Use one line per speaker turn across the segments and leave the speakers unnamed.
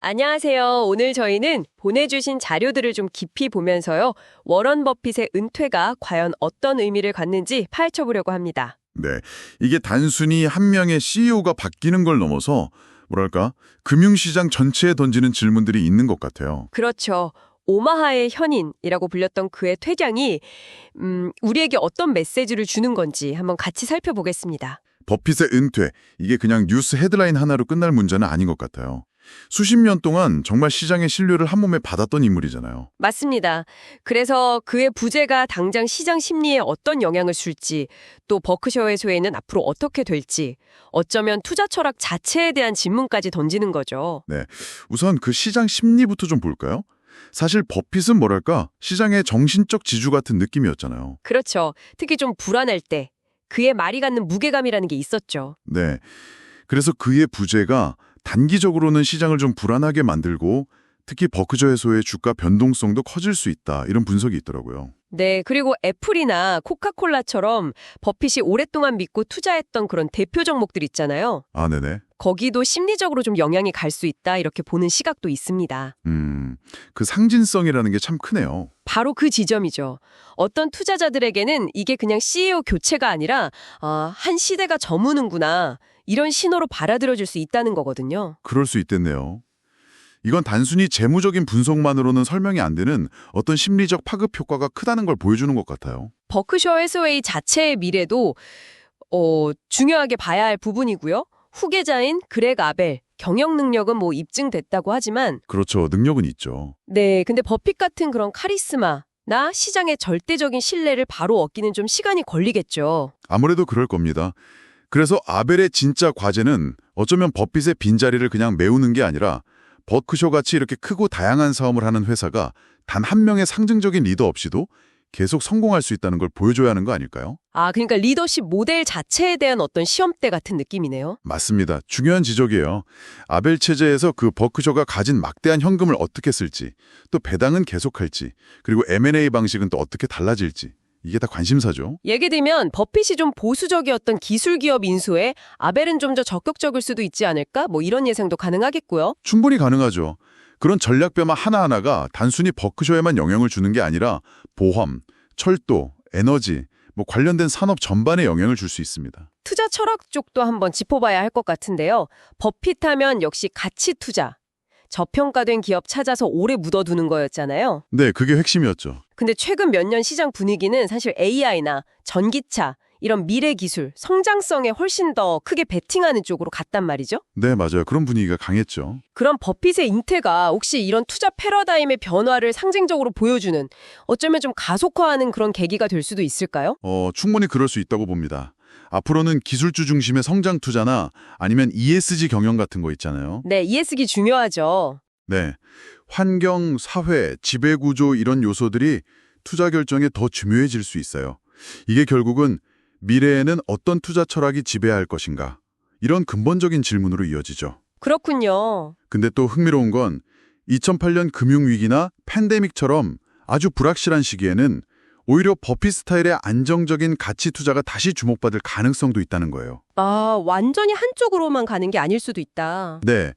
안녕하세요. 오늘 저희는 보내주신 자료들을 좀 깊이 보면서요. 워런 버핏의 은퇴가 과연 어떤 의미를 갖는지 파헤쳐보려고 합니다.
네, 이게 단순히 한 명의 CEO가 바뀌는 걸 넘어서 뭐랄까 금융시장 전체에 던지는 질문들이 있는 것 같아요.
그렇죠. 오마하의 현인이라고 불렸던 그의 퇴장이 우리에게 어떤 메시지를 주는 건지 한번 같이 살펴보겠습니다.
버핏의 은퇴, 이게 그냥 뉴스 헤드라인 하나로 끝날 문제는 아닌 것 같아요. 수십 년 동안 정말 시장의 신뢰를 한 몸에 받았던 인물이잖아요.
맞습니다. 그래서 그의 부재가 당장 시장 심리에 어떤 영향을 줄지, 또 버크셔 회사에는 앞으로 어떻게 될지, 어쩌면 투자 철학 자체에 대한 질문까지 던지는 거죠.
네, 우선 그 시장 심리부터 좀 볼까요? 사실 버핏은 뭐랄까 시장의 정신적 지주 같은 느낌이었잖아요.
그렇죠. 특히 좀 불안할 때 그의 말이 갖는 무게감이라는 게 있었죠.
네, 그래서 그의 부재가 단기적으로는 시장을 좀 불안하게 만들고 특히 버크셔 해소의 주가 변동성도 커질 수 있다, 이런 분석이 있더라고요.
네, 그리고 애플이나 코카콜라처럼 버핏이 오랫동안 믿고 투자했던 그런 대표 종목들 있잖아요.
아, 네네.
거기도 심리적으로 좀 영향이 갈 수 있다, 이렇게 보는 시각도 있습니다.
그 상징성이라는 게 참 크네요.
바로 그 지점이죠. 어떤 투자자들에게는 이게 그냥 CEO 교체가 아니라 한 시대가 저무는구나, 이런 신호로 받아들여질 수 있다는 거거든요.
그럴 수 있겠네요. 이건 단순히 재무적인 분석만으로는 설명이 안 되는 어떤 심리적 파급 효과가 크다는 걸 보여주는 것 같아요.
버크셔 해서웨이 자체의 미래도 중요하게 봐야 할 부분이고요. 후계자인 그렉 아벨, 경영 능력은 뭐 입증됐다고 하지만
그렇죠. 능력은 있죠.
네, 근데 버핏 같은 그런 카리스마나 시장의 절대적인 신뢰를 바로 얻기는 좀 시간이 걸리겠죠.
아무래도 그럴 겁니다. 그래서 아벨의 진짜 과제는 어쩌면 버핏의 빈자리를 그냥 메우는 게 아니라 버크셔같이 이렇게 크고 다양한 사업을 하는 회사가 단 한 명의 상징적인 리더 없이도 계속 성공할 수 있다는 걸 보여줘야 하는 거 아닐까요?
그러니까 리더십 모델 자체에 대한 어떤 시험대 같은 느낌이네요.
맞습니다. 중요한 지적이에요. 아벨 체제에서 그 버크셔가 가진 막대한 현금을 어떻게 쓸지, 또 배당은 계속할지, 그리고 M&A 방식은 또 어떻게 달라질지, 이게 다 관심사죠.
예를 들면 버핏이 좀 보수적이었던 기술 기업 인수에 아벨은 좀 더 적극적일 수도 있지 않을까? 뭐 이런 예상도 가능하겠고요.
충분히 가능하죠. 그런 전략 변화 하나하나가 단순히 버크셔에만 영향을 주는 게 아니라 보험, 철도, 에너지, 관련된 산업 전반에 영향을 줄 수 있습니다.
투자 철학 쪽도 한번 짚어봐야 할 것 같은데요. 버핏 하면 역시 가치 투자. 저평가된 기업 찾아서 오래 묻어두는 거였잖아요.
네, 그게 핵심이었죠.
근데 최근 몇 년 시장 분위기는 사실 AI나 전기차, 이런 미래 기술, 성장성에 훨씬 더 크게 베팅하는 쪽으로 갔단 말이죠.
네, 맞아요. 그런 분위기가 강했죠.
그럼 버핏의 인태가 혹시 이런 투자 패러다임의 변화를 상징적으로 보여주는, 어쩌면 좀 가속화하는 그런 계기가 될 수도 있을까요?
충분히 그럴 수 있다고 봅니다. 앞으로는 기술주 중심의 성장 투자나 아니면 ESG 경영 같은 거 있잖아요.
네, ESG 중요하죠.
네, 환경, 사회, 지배구조 이런 요소들이 투자 결정에 더 중요해질 수 있어요. 이게 결국은 미래에는 어떤 투자 철학이 지배할 것인가? 이런 근본적인 질문으로 이어지죠.
그렇군요.
근데 또 흥미로운 건 2008년 금융위기나 팬데믹처럼 아주 불확실한 시기에는 오히려 버핏 스타일의 안정적인 가치 투자가 다시 주목받을 가능성도 있다는 거예요.
완전히 한쪽으로만 가는 게 아닐 수도 있다.
네,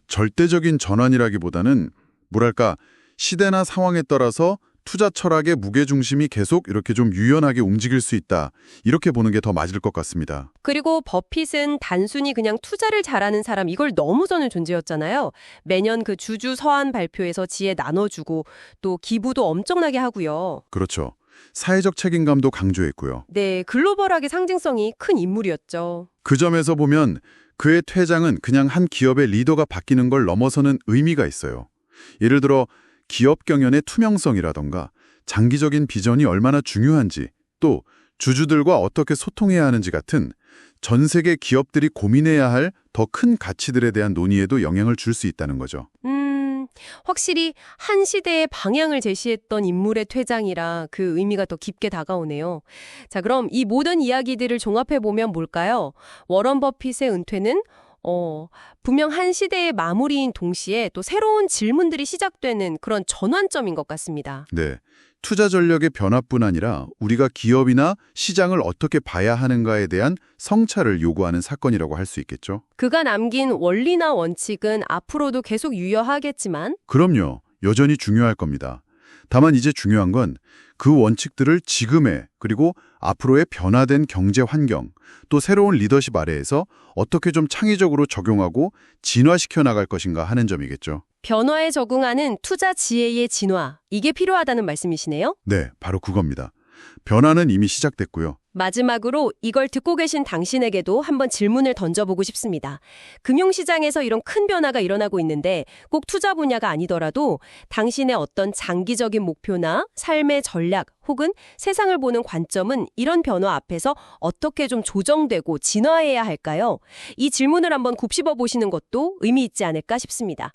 절대적인 전환이라기보다는 뭐랄까 시대나 상황에 따라서 투자 철학의 무게중심이 계속 이렇게 좀 유연하게 움직일 수 있다, 이렇게 보는 게 더 맞을 것 같습니다.
그리고 버핏은 단순히 그냥 투자를 잘하는 사람, 이걸 넘어서는 존재였잖아요. 매년 그 주주 서한 발표에서 지혜 나눠주고 또 기부도 엄청나게 하고요.
그렇죠. 사회적 책임감도 강조했고요.
네, 글로벌하게 상징성이 큰 인물이었죠.
그 점에서 보면 그의 퇴장은 그냥 한 기업의 리더가 바뀌는 걸 넘어서는 의미가 있어요. 예를 들어 기업 경영의 투명성이라던가 장기적인 비전이 얼마나 중요한지, 또 주주들과 어떻게 소통해야 하는지 같은 전 세계 기업들이 고민해야 할 더 큰 가치들에 대한 논의에도 영향을 줄 수 있다는 거죠.
확실히 한 시대의 방향을 제시했던 인물의 퇴장이라 그 의미가 더 깊게 다가오네요. 자, 그럼 이 모든 이야기들을 종합해보면 뭘까요? 워런 버핏의 은퇴는 분명 한 시대의 마무리인 동시에 또 새로운 질문들이 시작되는 그런 전환점인 것 같습니다.
네, 투자 전략의 변화뿐 아니라 우리가 기업이나 시장을 어떻게 봐야 하는가에 대한 성찰을 요구하는 사건이라고 할 수 있겠죠.
그가 남긴 원리나 원칙은 앞으로도 계속 유효하겠지만
그럼요. 여전히 중요할 겁니다. 다만 이제 중요한 건 그 원칙들을 지금의 그리고 앞으로의 변화된 경제 환경, 또 새로운 리더십 아래에서 어떻게 좀 창의적으로 적용하고 진화시켜 나갈 것인가 하는 점이겠죠.
변화에 적응하는 투자 지혜의 진화, 이게 필요하다는 말씀이시네요?
네, 바로 그겁니다. 변화는 이미 시작됐고요.
마지막으로 이걸 듣고 계신 당신에게도 한번 질문을 던져보고 싶습니다. 금융시장에서 이런 큰 변화가 일어나고 있는데 꼭 투자 분야가 아니더라도 당신의 어떤 장기적인 목표나 삶의 전략 혹은 세상을 보는 관점은 이런 변화 앞에서 어떻게 좀 조정되고 진화해야 할까요? 이 질문을 한번 곱씹어 보시는 것도 의미 있지 않을까 싶습니다.